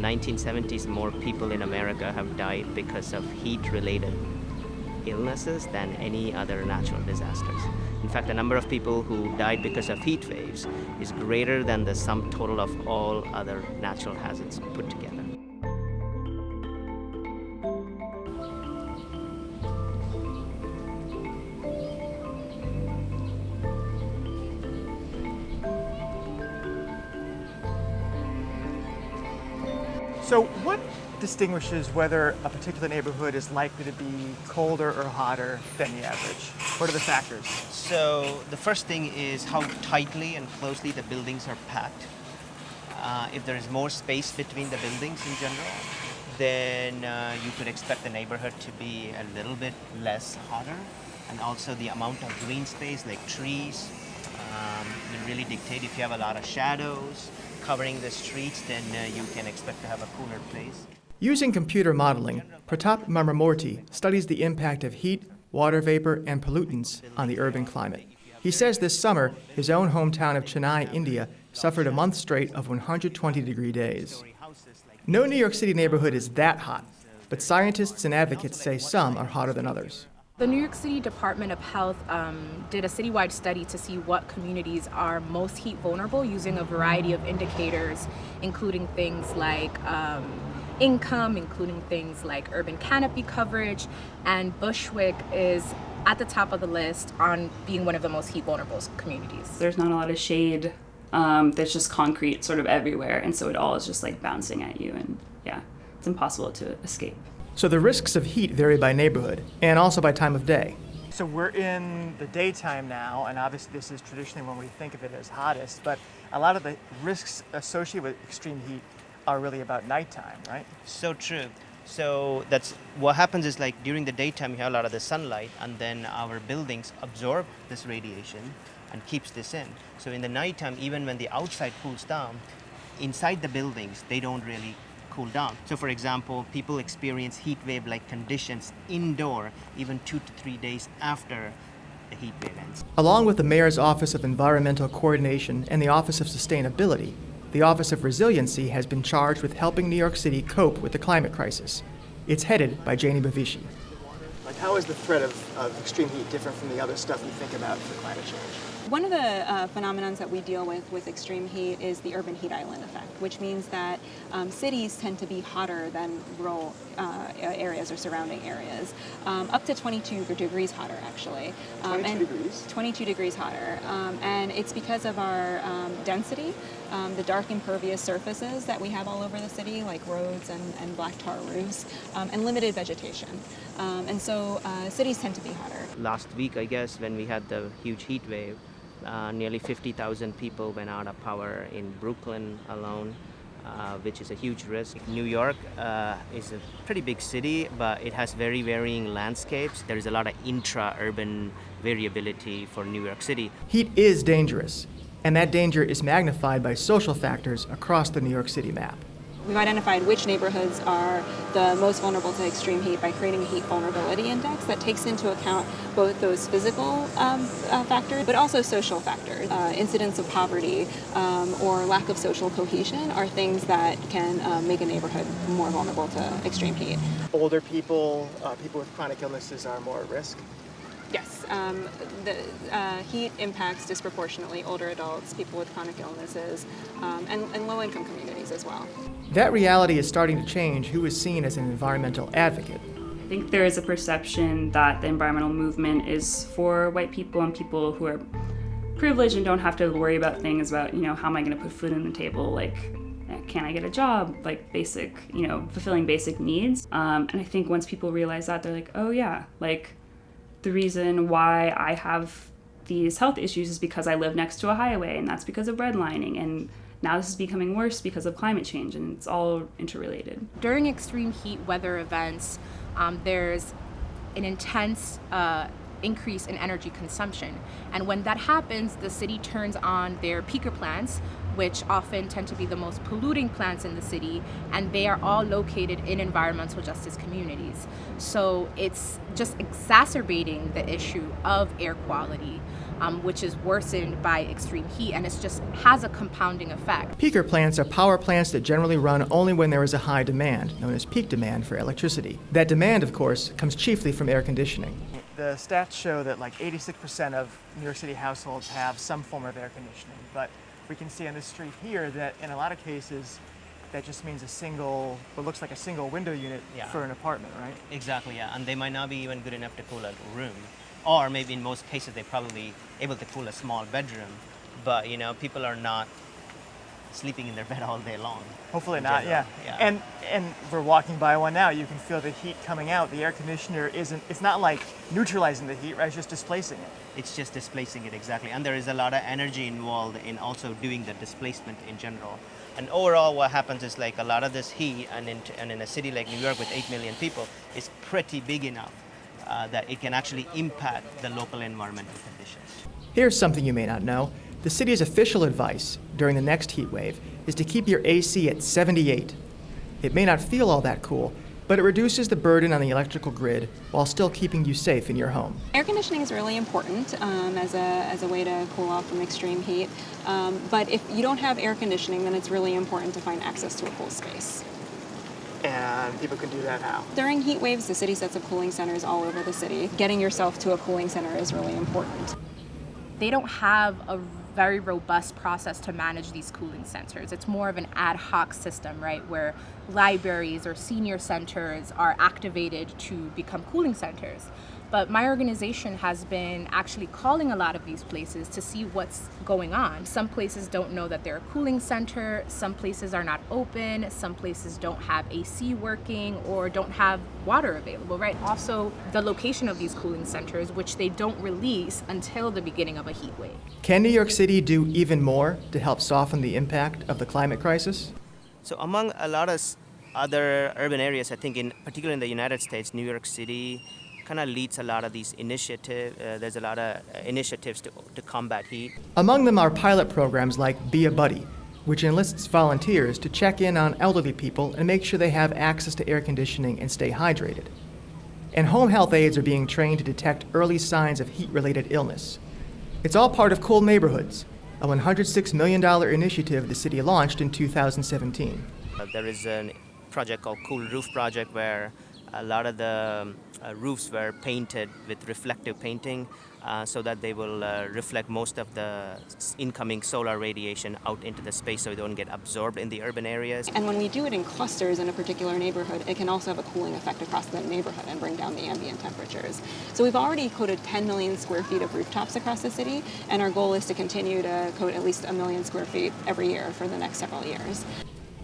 1970s, more people in America have died because of heat-related illnesses than any other natural disasters. In fact, the number of people who died because of heat waves is greater than the sum total of all other natural hazards put together. So what distinguishes whether a particular neighborhood is likely to be colder or hotter than the average? What are the factors? So the first thing is how tightly and closely the buildings are packed. If there is more space between the buildings in general, then you could expect the neighborhood to be a little bit less hotter. And also the amount of green space, like trees, will really dictate. If you have a lot of shadows covering the streets, then you can expect to have a cooler place. Using computer modeling, Pratap Mamramurthy studies the impact of heat, water vapor, and pollutants on the urban climate. He says this summer, his own hometown of Chennai, India, suffered a month straight of 120-degree days. No New York City neighborhood is that hot, but scientists and advocates say some are hotter than others. The New York City Department of Health did a citywide study to see what communities are most heat vulnerable using a variety of indicators, including things like income, including things like urban canopy coverage, and Bushwick is at the top of the list on being one of the most heat vulnerable communities. There's not a lot of shade. There's just concrete sort of everywhere, and so it all is just like bouncing at you, and yeah, it's impossible to escape. So the risks of heat vary by neighborhood and also by time of day. So we're in the daytime now, and obviously this is traditionally when we think of it as hottest, but a lot of the risks associated with extreme heat are really about nighttime, right? So true. So that's what happens is, like, during the daytime you have a lot of the sunlight, and then our buildings absorb this radiation and keeps this in. So in the nighttime, even when the outside cools down, inside the buildings they don't really cool down. So for example, people experience heat wave-like conditions indoor even 2 to 3 days after the heat wave ends. Along with the Mayor's Office of Environmental Coordination and the Office of Sustainability, the Office of Resiliency has been charged with helping New York City cope with the climate crisis. It's headed by Janie Bavishi. Like, how is the threat of extreme heat different from the other stuff you think about for climate change? One of the phenomenons that we deal with extreme heat is the urban heat island effect, which means that cities tend to be hotter than rural areas or surrounding areas, up to 22 degrees hotter, actually. 22 degrees hotter. And it's because of our density, the dark impervious surfaces that we have all over the city, like roads and black tar roofs, and limited vegetation. And so cities tend to be hotter. Last week, I guess, when we had the huge heat wave, nearly 50,000 people went out of power in Brooklyn alone, which is a huge risk. New York is a pretty big city, but it has very varying landscapes. There is a lot of intra-urban variability for New York City. Heat is dangerous, and that danger is magnified by social factors across the New York City map. We've identified which neighborhoods are the most vulnerable to extreme heat by creating a heat vulnerability index that takes into account both those physical factors, but also social factors. Incidents of poverty or lack of social cohesion are things that can make a neighborhood more vulnerable to extreme heat. Older people, people with chronic illnesses are more at risk. Yes, the heat impacts disproportionately older adults, people with chronic illnesses, and low-income communities as well. That reality is starting to change who is seen as an environmental advocate. I think there is a perception that the environmental movement is for white people and people who are privileged and don't have to worry about things about, how am I going to put food on the table, like, can I get a job, like basic, fulfilling basic needs. And I think once people realize that, they're like, oh yeah, like the reason why I have these health issues is because I live next to a highway, and that's because of redlining, and now this is becoming worse because of climate change, and it's all interrelated. During extreme heat weather events, there's an intense increase in energy consumption. And when that happens, the city turns on their peaker plants, which often tend to be the most polluting plants in the city, and they are all located in environmental justice communities. So it's just exacerbating the issue of air quality, which is worsened by extreme heat, and it just has a compounding effect. Peaker plants are power plants that generally run only when there is a high demand, known as peak demand for electricity. That demand, of course, comes chiefly from air conditioning. The stats show that like 86% of New York City households have some form of air conditioning, but we can see on this street here that in a lot of cases that just means what looks like a single window unit for an apartment, right? Exactly, yeah. And they might not be even good enough to cool a room. Or maybe in most cases they're probably able to cool a small bedroom. But people are not sleeping in their bed all day long. Hopefully not, yeah. And we're walking by one now, you can feel the heat coming out. The air conditioner it's not like neutralizing the heat, right? It's just displacing it. It's just displacing it, exactly. And there is a lot of energy involved in also doing the displacement in general. And overall what happens is like a lot of this heat, and in a city like New York with 8 million people, is pretty big enough that it can actually impact the local environmental conditions. Here's something you may not know. The city's official advice during the next heat wave is to keep your AC at 78. It may not feel all that cool, but it reduces the burden on the electrical grid while still keeping you safe in your home. Air conditioning is really important as a way to cool off from extreme heat. But if you don't have air conditioning, then it's really important to find access to a cool space. And people can do that how? During heat waves, the city sets up cooling centers all over the city. Getting yourself to a cooling center is really important. They don't have a very robust process to manage these cooling centers. It's more of an ad hoc system, right, where libraries or senior centers are activated to become cooling centers. But my organization has been actually calling a lot of these places to see what's going on. Some places don't know that they're a cooling center, some places are not open, some places don't have AC working or don't have water available, right? Also, the location of these cooling centers, which they don't release until the beginning of a heat wave. Can New York City do even more to help soften the impact of the climate crisis? So among a lot of other urban areas, I think particularly in the United States, New York City kind of leads a lot of these initiatives. There's a lot of initiatives to combat heat. Among them are pilot programs like Be a Buddy, which enlists volunteers to check in on elderly people and make sure they have access to air conditioning and stay hydrated. And home health aides are being trained to detect early signs of heat-related illness. It's all part of Cool Neighborhoods, a $106 million initiative the city launched in 2017. There is a project called Cool Roof Project where a lot of the roofs were painted with reflective painting so that they will reflect most of the incoming solar radiation out into the space so they don't get absorbed in the urban areas. And when we do it in clusters in a particular neighborhood, it can also have a cooling effect across the neighborhood and bring down the ambient temperatures. So we've already coated 10 million square feet of rooftops across the city, and our goal is to continue to coat at least 1 million square feet every year for the next several years.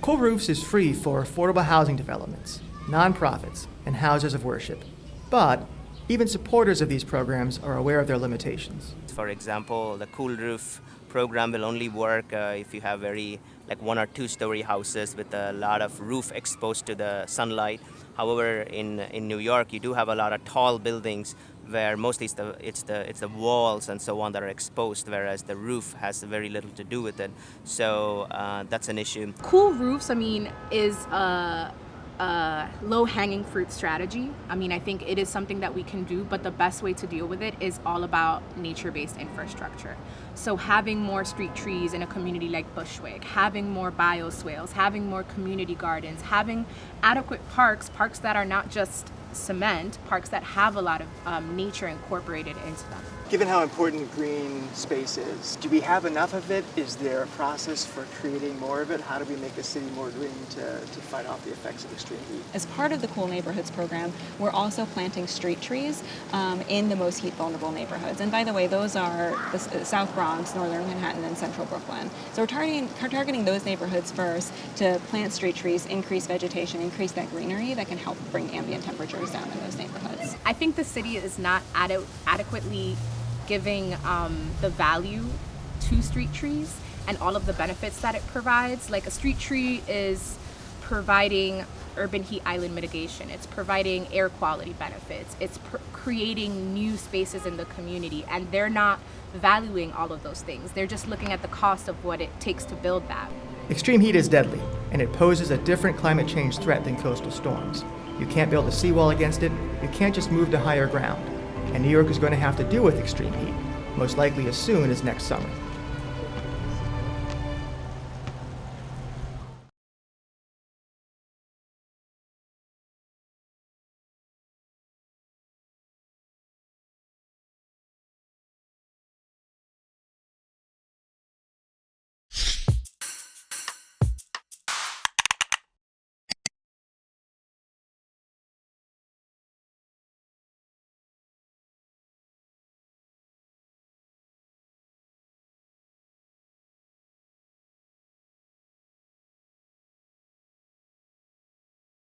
Cool Roofs is free for affordable housing developments, nonprofits, and houses of worship. But even supporters of these programs are aware of their limitations. For example, the Cool Roof program will only work if you have very 1 or 2 story houses with a lot of roof exposed to the sunlight. However, in New York, you do have a lot of tall buildings where mostly it's the walls and so on that are exposed, whereas the roof has very little to do with it. So that's an issue. Cool roofs, is a low-hanging fruit strategy. I think it is something that we can do, but the best way to deal with it is all about nature-based infrastructure. So having more street trees in a community like Bushwick, having more bioswales, having more community gardens, having adequate parks that are not just cement, parks that have a lot of nature incorporated into them. Given how important green space is, do we have enough of it? Is there a process for creating more of it? How do we make the city more green to fight off the effects of extreme heat? As part of the Cool Neighborhoods program, we're also planting street trees in the most heat vulnerable neighborhoods. And by the way, those are the South Bronx, Northern Manhattan, and Central Brooklyn. So we're targeting those neighborhoods first to plant street trees, increase vegetation, increase that greenery that can help bring ambient temperatures down in those neighborhoods. I think the city is not adequately giving the value to street trees and all of the benefits that it provides. Like a street tree is providing urban heat island mitigation, it's providing air quality benefits, it's creating new spaces in the community, and they're not valuing all of those things. They're just looking at the cost of what it takes to build that. Extreme heat is deadly, and it poses a different climate change threat than coastal storms. You can't build a seawall against it, you can't just move to higher ground. And New York is going to have to deal with extreme heat, most likely as soon as next summer.